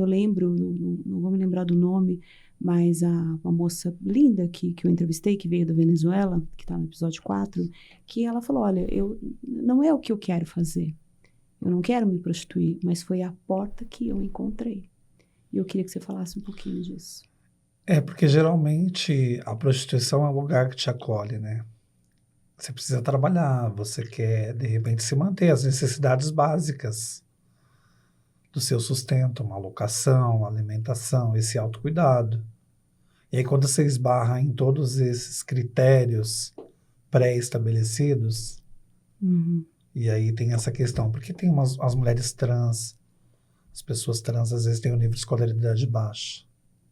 Eu lembro, não vou me lembrar do nome, mas uma moça linda que eu entrevistei, que veio da Venezuela, que está no episódio 4, que ela falou, olha, não é o que eu quero fazer. Eu não quero me prostituir, mas foi a porta que eu encontrei. E eu queria que você falasse um pouquinho disso. Porque geralmente a prostituição é um lugar que te acolhe, né? Você precisa trabalhar, você quer, de repente, se manter as necessidades básicas do seu sustento, uma locação, alimentação, esse autocuidado. E aí, quando você esbarra em todos esses critérios pré-estabelecidos, e aí tem essa questão, porque tem as mulheres trans, as pessoas trans às vezes têm um nível de escolaridade baixo,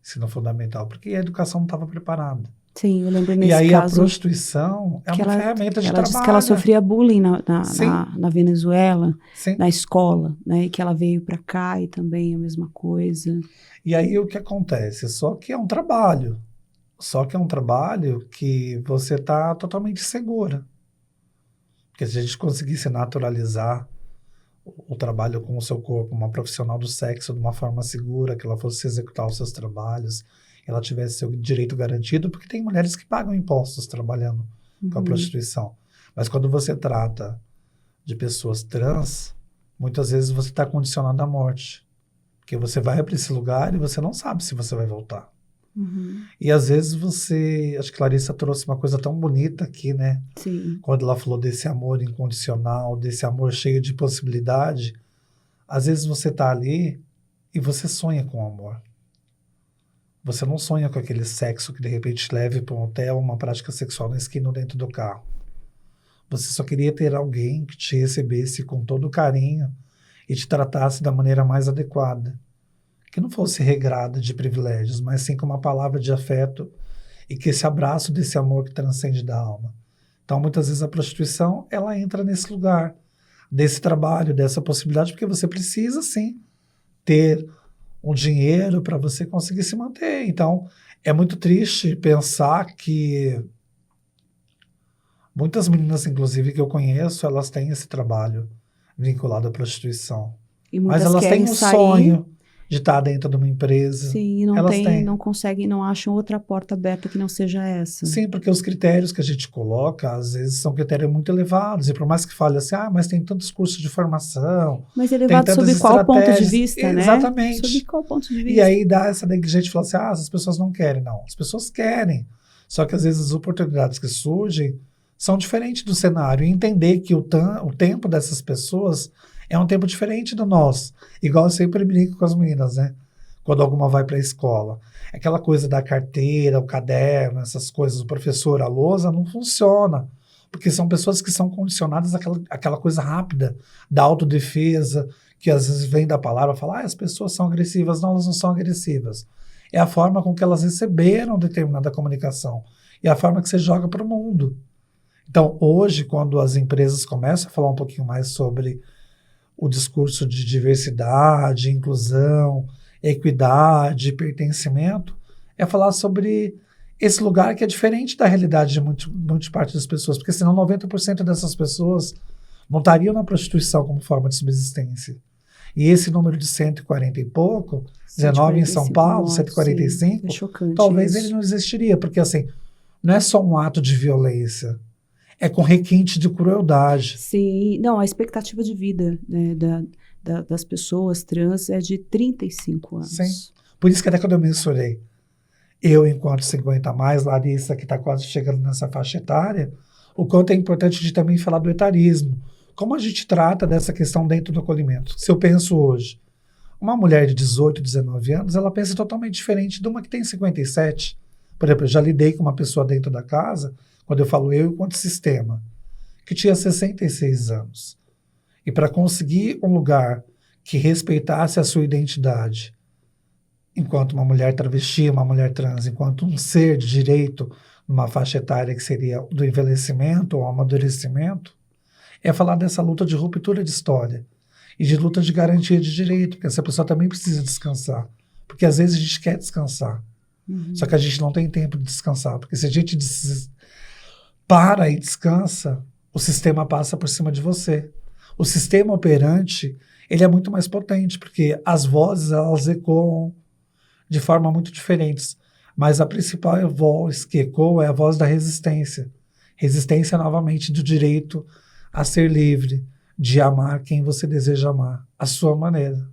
ensino fundamental, porque a educação não estava preparada. Sim, eu lembro nesse caso. E aí caso, a prostituição é uma ferramenta de trabalho. Ela disse que ela sofria bullying na Venezuela, Sim. na escola, né? E que ela veio para cá e também a mesma coisa. E aí o que acontece? Só que é um trabalho. Só que é um trabalho que você está totalmente segura. Porque se a gente conseguisse naturalizar o trabalho com o seu corpo, uma profissional do sexo de uma forma segura, que ela fosse executar os seus trabalhos, ela tivesse seu direito garantido, porque tem mulheres que pagam impostos trabalhando com a prostituição. Mas quando você trata de pessoas trans, muitas vezes você está condicionado à morte. Porque você vai para esse lugar e você não sabe se você vai voltar. E às vezes acho que Clarissa trouxe uma coisa tão bonita aqui, né? Sim. Quando ela falou desse amor incondicional, desse amor cheio de possibilidade, às vezes você está ali e você sonha com o amor. Você não sonha com aquele sexo que de repente leve para um hotel, uma prática sexual na esquina ou dentro do carro. Você só queria ter alguém que te recebesse com todo carinho e te tratasse da maneira mais adequada. Que não fosse regrada de privilégios, mas sim com uma palavra de afeto e que esse abraço desse amor que transcende da alma. Então, muitas vezes a prostituição, ela entra nesse lugar, desse trabalho, dessa possibilidade, porque você precisa, sim, ter um dinheiro para você conseguir se manter. Então, é muito triste pensar que muitas meninas, inclusive, que eu conheço, elas têm esse trabalho vinculado à prostituição. Mas elas têm um sonho de estar dentro de uma empresa. Sim, e não conseguem, não acham outra porta aberta que não seja essa. Sim, porque os critérios que a gente coloca, às vezes, são critérios muito elevados. E por mais que fale assim, mas tem tantos cursos de formação. Mas elevado sob qual ponto de vista, né? Exatamente. Sob qual ponto de vista? E aí dá essa negligência de falar assim, as pessoas não querem. Não, as pessoas querem. Só que às vezes as oportunidades que surgem são diferentes do cenário. E entender que o tempo dessas pessoas é um tempo diferente do nosso. Igual eu sempre brinco com as meninas, né? Quando alguma vai para a escola. Aquela coisa da carteira, o caderno, essas coisas, o professor, a lousa, não funciona. Porque são pessoas que são condicionadas àquela coisa rápida, da autodefesa, que às vezes vem da palavra, fala, as pessoas são agressivas. Não, elas não são agressivas. É a forma com que elas receberam determinada comunicação. E a forma que você joga para o mundo. Então, hoje, quando as empresas começam a falar um pouquinho mais sobre o discurso de diversidade, inclusão, equidade, pertencimento, é falar sobre esse lugar que é diferente da realidade de muita parte das pessoas, porque senão 90% dessas pessoas não estariam na prostituição como forma de subsistência. E esse número de 140 e pouco, 19 em São Paulo, 145, talvez ele não existiria, porque assim, não é só um ato de violência, é com requinte de crueldade. Sim, não, a expectativa de vida, né, das pessoas trans é de 35 anos. Sim, por isso que até quando eu mensurei, eu enquanto 50 a mais, Larissa que está quase chegando nessa faixa etária, o quanto é importante de também falar do etarismo. Como a gente trata dessa questão dentro do acolhimento? Se eu penso hoje, uma mulher de 18, 19 anos, ela pensa totalmente diferente de uma que tem 57. Por exemplo, eu já lidei com uma pessoa dentro da casa, quando eu falo eu enquanto sistema, que tinha 66 anos. E para conseguir um lugar que respeitasse a sua identidade, enquanto uma mulher travesti, uma mulher trans, enquanto um ser de direito numa faixa etária que seria do envelhecimento ou amadurecimento, é falar dessa luta de ruptura de história e de luta de garantia de direito, porque essa pessoa também precisa descansar. Porque às vezes a gente quer descansar, só que a gente não tem tempo de descansar, porque se a gente para e descansa, o sistema passa por cima de você. O sistema operante, ele é muito mais potente, porque as vozes, elas ecoam de forma muito diferentes. Mas a principal voz que ecoa é a voz da resistência. Resistência, novamente, do direito a ser livre, de amar quem você deseja amar, à sua maneira.